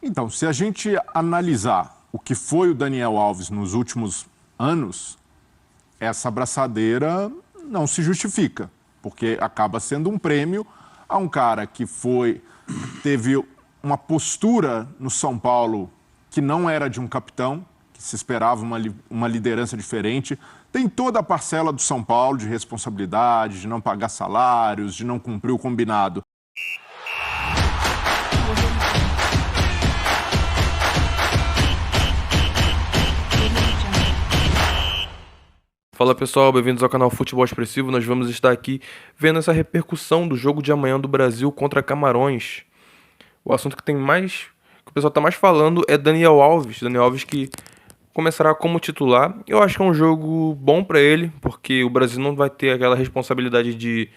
Então, se a gente analisar o que foi o Daniel Alves nos últimos anos, essa abraçadeira não se justifica, porque acaba sendo um prêmio a um cara que teve uma postura no São Paulo que não era de um capitão, que se esperava uma liderança diferente. Tem toda a parcela do São Paulo de responsabilidade, de não pagar salários, de não cumprir o combinado. Fala pessoal, bem-vindos ao canal Futebol Expressivo. Nós vamos estar aqui vendo essa repercussão do jogo de amanhã do Brasil contra Camarões. O assunto que o pessoal está mais falando é Daniel Alves. Daniel Alves que começará como titular. Eu acho que é um jogo bom para ele, porque o Brasil não vai ter aquela responsabilidade de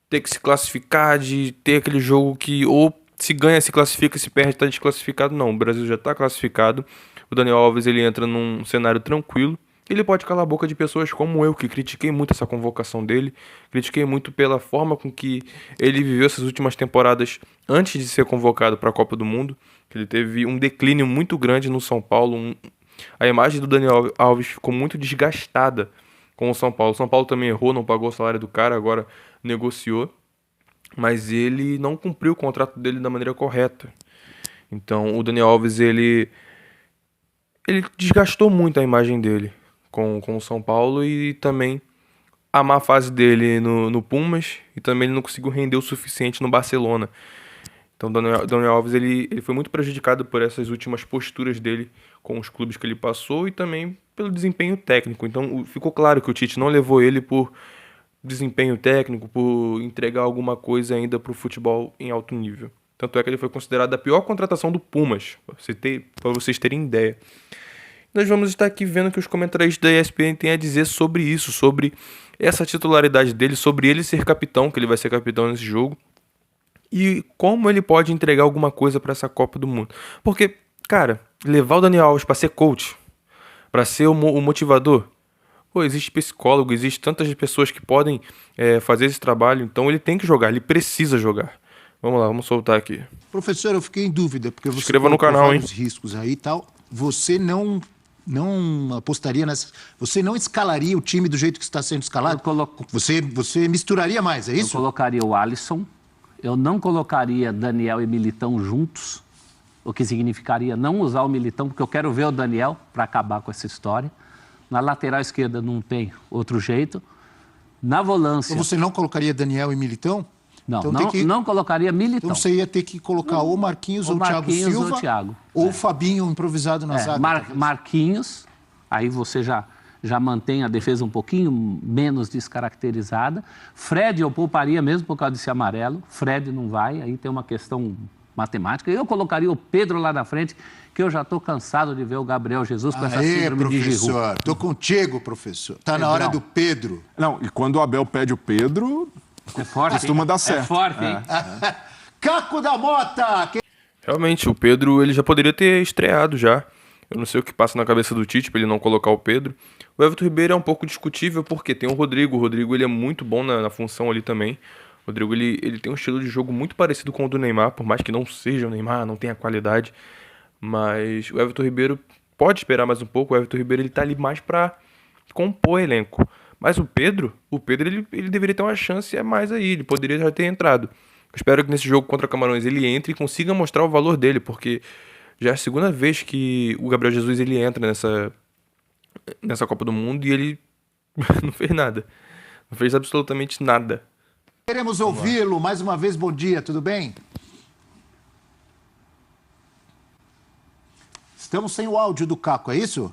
ter que se classificar, de ter aquele jogo que ou se ganha, se classifica, se perde, está desclassificado. Não, o Brasil já está classificado. O Daniel Alves ele entra num cenário tranquilo. Ele pode calar a boca de pessoas como eu, que critiquei muito essa convocação dele, critiquei muito pela forma com que ele viveu essas últimas temporadas antes de ser convocado para a Copa do Mundo, que ele teve um declínio muito grande no São Paulo. A imagem do Daniel Alves ficou muito desgastada com o São Paulo. O São Paulo também errou, não pagou o salário do cara, agora negociou, mas ele não cumpriu o contrato dele da maneira correta. Então o Daniel Alves ele desgastou muito a imagem dele com o São Paulo e também a má fase dele no Pumas, e também ele não conseguiu render o suficiente no Barcelona. Então Daniel Alves ele foi muito prejudicado por essas últimas posturas dele com os clubes que ele passou e também pelo desempenho técnico. Então ficou claro que o Tite não levou ele por desempenho técnico, por entregar alguma coisa ainda para o futebol em alto nível. Tanto é que ele foi considerado a pior contratação do Pumas, para vocês terem ideia. Nós vamos estar aqui vendo o que os comentaristas da ESPN têm a dizer sobre isso, sobre essa titularidade dele, sobre ele ser capitão, que ele vai ser capitão nesse jogo, e como ele pode entregar alguma coisa para essa Copa do Mundo. Porque, cara, levar o Daniel Alves para ser coach, para ser o motivador, existe psicólogo, existe tantas pessoas que podem fazer esse trabalho, então ele tem que jogar, ele precisa jogar. Vamos lá, vamos soltar aqui. Professor, eu fiquei em dúvida, porque você inscreva no canal, hein? Vários riscos aí e tal. Você não apostaria nessa... Você não escalaria o time do jeito que está sendo escalado? Você misturaria mais, é isso? Eu colocaria o Alisson. Eu não colocaria Daniel e Militão juntos, o que significaria não usar o Militão, porque eu quero ver o Daniel para acabar com essa história. Na lateral esquerda não tem outro jeito. Na volância... Então você não colocaria Daniel e Militão? Não, então não colocaria Militão. Então você ia ter que colocar ou Marquinhos ou Thiago Silva, ou o Fabinho improvisado na zaga. Marquinhos, aí você já mantém a defesa um pouquinho menos descaracterizada. Fred eu pouparia mesmo por causa desse amarelo. Fred não vai, aí tem uma questão matemática. Eu colocaria o Pedro lá na frente, que eu já estou cansado de ver o Gabriel Jesus com essa síndrome de Giroud. Professor, estou contigo, professor. Está na hora do Pedro. Não, e quando o Abel pede o Pedro... É forte, costuma dar certo. É forte, hein? Caco da Mota! Realmente, o Pedro ele já poderia ter estreado já. Eu não sei o que passa na cabeça do Tite para ele não colocar o Pedro. O Everton Ribeiro é um pouco discutível porque tem o Rodrigo. O Rodrigo ele é muito bom na função ali também. O Rodrigo ele tem um estilo de jogo muito parecido com o do Neymar, por mais que não seja o Neymar, não tenha qualidade. Mas o Everton Ribeiro pode esperar mais um pouco. O Everton Ribeiro ele tá ali mais para compor elenco. Mas o Pedro ele deveria ter uma chance a mais aí, ele poderia já ter entrado. Eu espero que nesse jogo contra Camarões ele entre e consiga mostrar o valor dele, porque já é a segunda vez que o Gabriel Jesus ele entra nessa Copa do Mundo e ele não fez nada. Não fez absolutamente nada. Queremos ouvi-lo. Mais uma vez, bom dia, tudo bem? Estamos sem o áudio do Caco, é isso?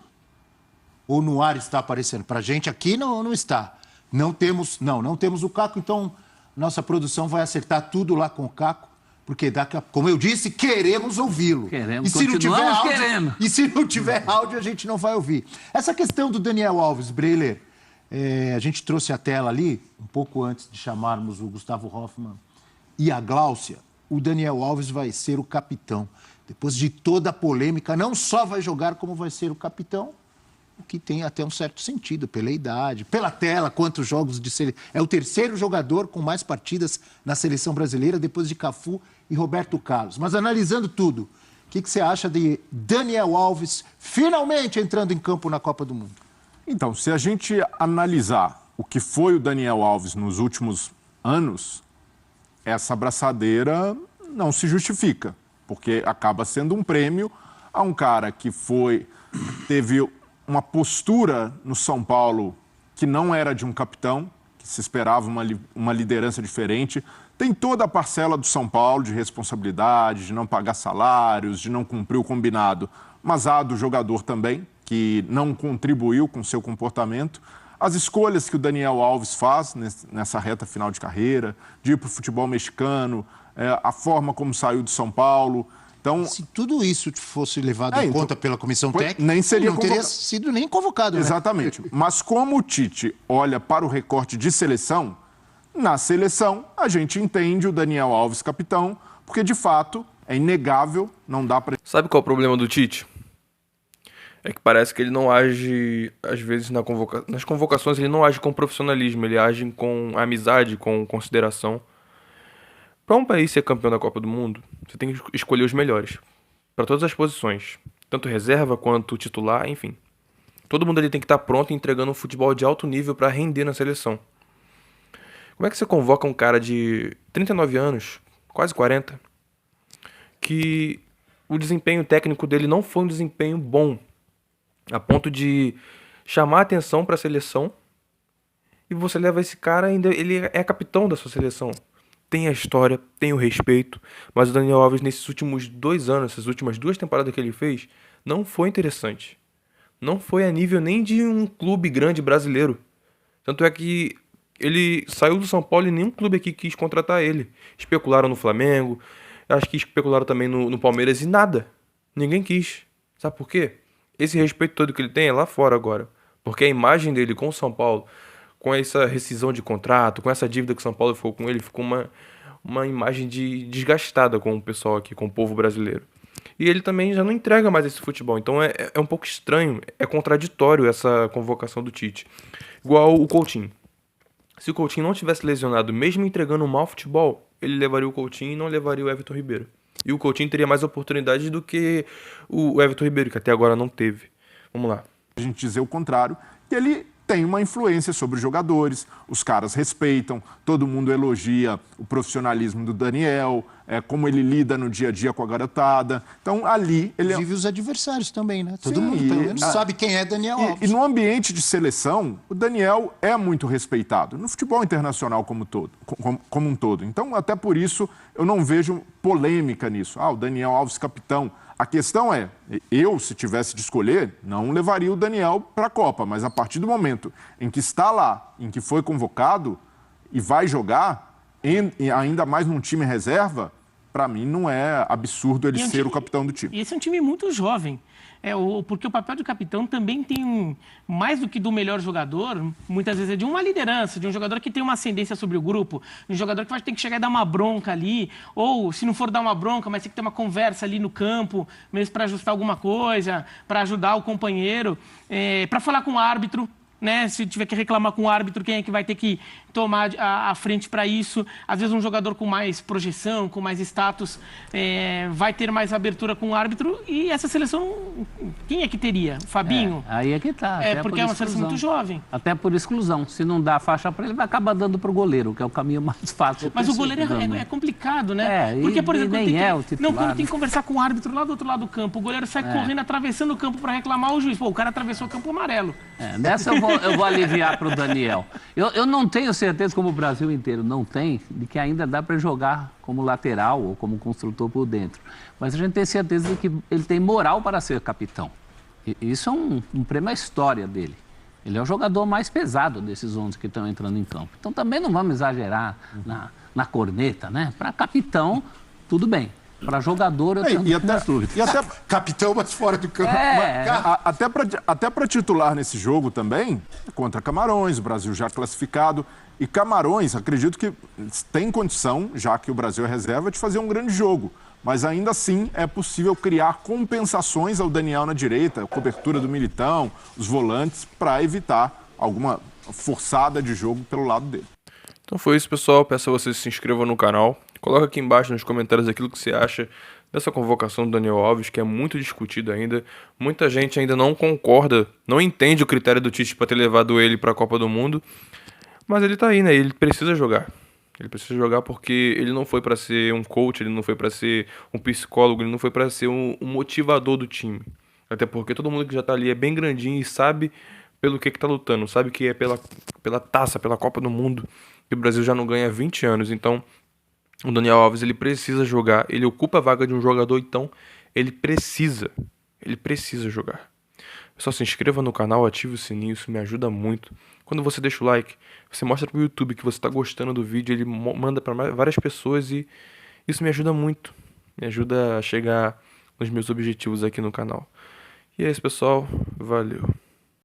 Ou no ar está aparecendo? Para a gente aqui não está. Não temos o Caco, então nossa produção vai acertar tudo lá com o Caco, porque como eu disse, queremos ouvi-lo. Queremos, queremos. E se não tiver áudio, a gente não vai ouvir. Essa questão do Daniel Alves, Breiler, a gente trouxe a tela ali, um pouco antes de chamarmos o Gustavo Hoffmann e a Gláucia. O Daniel Alves vai ser o capitão. Depois de toda a polêmica, não só vai jogar, como vai ser o capitão, o que tem até um certo sentido, pela idade, pela tela, quantos jogos de seleção. É o terceiro jogador com mais partidas na seleção brasileira, depois de Cafu e Roberto Carlos. Mas analisando tudo, que você acha de Daniel Alves finalmente entrando em campo na Copa do Mundo? Então, se a gente analisar o que foi o Daniel Alves nos últimos anos, essa abraçadeira não se justifica, porque acaba sendo um prêmio a um cara que teve uma postura no São Paulo que não era de um capitão, que se esperava uma liderança diferente. Tem toda a parcela do São Paulo de responsabilidade, de não pagar salários, de não cumprir o combinado, mas há do jogador também, que não contribuiu com seu comportamento. As escolhas que o Daniel Alves faz nessa reta final de carreira, de ir para o futebol mexicano, a forma como saiu do São Paulo. Então, se tudo isso fosse levado em conta pela comissão técnica, nem seria não teria sido nem convocado. Exatamente. Né? Mas como o Tite olha para o recorte de seleção, na seleção a gente entende o Daniel Alves capitão, porque de fato é inegável, não dá para... Sabe qual é o problema do Tite? É que parece que ele não age, às vezes, nas convocações ele não age com profissionalismo, ele age com amizade, com consideração. Para um país ser campeão da Copa do Mundo, você tem que escolher os melhores, para todas as posições, tanto reserva quanto titular, enfim. Todo mundo ali tem que estar pronto e entregando um futebol de alto nível para render na seleção. Como é que você convoca um cara de 39 anos, quase 40, que o desempenho técnico dele não foi um desempenho bom, a ponto de chamar a atenção para a seleção, e você leva esse cara ainda, ele é capitão da sua seleção. Tem a história, tem o respeito, mas o Daniel Alves nesses últimos 2 anos, essas últimas 2 temporadas que ele fez, não foi interessante. Não foi a nível nem de um clube grande brasileiro. Tanto é que ele saiu do São Paulo e nenhum clube aqui quis contratar ele. Especularam no Flamengo, acho que especularam também no Palmeiras e nada. Ninguém quis. Sabe por quê? Esse respeito todo que ele tem é lá fora agora. Porque a imagem dele com o São Paulo, com essa rescisão de contrato, com essa dívida que o São Paulo ficou com ele, ficou uma imagem desgastada com o pessoal aqui, com o povo brasileiro. E ele também já não entrega mais esse futebol. Então é um pouco estranho, é contraditório essa convocação do Tite. Igual o Coutinho. Se o Coutinho não tivesse lesionado, mesmo entregando um mau futebol, ele levaria o Coutinho e não levaria o Everton Ribeiro. E o Coutinho teria mais oportunidades do que o Everton Ribeiro, que até agora não teve. Vamos lá. A gente dizer o contrário, que ele tem uma influência sobre os jogadores, os caras respeitam, todo mundo elogia o profissionalismo do Daniel, como ele lida no dia a dia com a garotada. Então, ali... Inclusive os adversários também, né? Todo mundo, pelo menos, sabe quem é Daniel Alves. E no ambiente de seleção, o Daniel é muito respeitado, no futebol internacional como um todo. Então, até por isso, eu não vejo polêmica nisso. O Daniel Alves capitão. A questão é, eu, se tivesse de escolher, não levaria o Daniel para a Copa, mas a partir do momento em que está lá, em que foi convocado e vai jogar, e ainda mais num time reserva, para mim não é absurdo ele ser o capitão do time. E esse é um time muito jovem. Porque o papel de capitão também tem, mais do que do melhor jogador, muitas vezes é de uma liderança, de um jogador que tem uma ascendência sobre o grupo, de um jogador que vai ter que chegar e dar uma bronca ali, ou se não for dar uma bronca, mas tem que ter uma conversa ali no campo, mesmo para ajustar alguma coisa, para ajudar o companheiro, para falar com o árbitro. Né? Se tiver que reclamar com o árbitro, quem é que vai ter que tomar a frente para isso? Às vezes um jogador com mais projeção, com mais status, vai ter mais abertura com o árbitro. E essa seleção, quem é que teria? O Fabinho? Aí é que tá. Porque é uma seleção muito jovem. Até por exclusão. Se não dá a faixa para ele, vai acabar dando para o goleiro, que é o caminho mais fácil. Mas o goleiro é complicado, né? Porque, por exemplo, quando tem que conversar com o árbitro lá do outro lado do campo, o goleiro sai correndo, atravessando o campo para reclamar o juiz. O cara atravessou o campo amarelo. Nessa eu vou aliviar para o Daniel. Eu não tenho certeza, como o Brasil inteiro não tem, de que ainda dá para jogar como lateral ou como construtor por dentro. Mas a gente tem certeza de que ele tem moral para ser capitão. E isso é um prêmio à história dele. Ele é o jogador mais pesado desses 11 que estão entrando em campo. Então também não vamos exagerar na corneta, né? Para capitão, tudo bem. Para jogador, eu tenho muitas dúvidas. E até capitão, mas fora do campo. Até para titular nesse jogo também, contra Camarões, o Brasil já classificado. E Camarões, acredito que tem condição, já que o Brasil é reserva, de fazer um grande jogo. Mas ainda assim é possível criar compensações ao Daniel na direita, a cobertura do Militão, os volantes, para evitar alguma forçada de jogo pelo lado dele. Então foi isso, pessoal. Peço a vocês que se inscrevam no canal. Coloca aqui embaixo nos comentários aquilo que você acha dessa convocação do Daniel Alves, que é muito discutida ainda. Muita gente ainda não concorda, não entende o critério do Tite para ter levado ele para a Copa do Mundo. Mas ele tá aí, né? Ele precisa jogar. Ele precisa jogar porque ele não foi para ser um coach, ele não foi para ser um psicólogo, ele não foi para ser um motivador do time. Até porque todo mundo que já tá ali é bem grandinho e sabe pelo que tá lutando, sabe que é pela taça, pela Copa do Mundo, que o Brasil já não ganha há 20 anos. Então, o Daniel Alves, ele precisa jogar, ele ocupa a vaga de um jogador, então ele precisa jogar. Só se inscreva no canal, ative o sininho, isso me ajuda muito. Quando você deixa o like, você mostra pro YouTube que você está gostando do vídeo, ele manda para várias pessoas e isso me ajuda muito. Me ajuda a chegar nos meus objetivos aqui no canal. E é isso, pessoal. Valeu.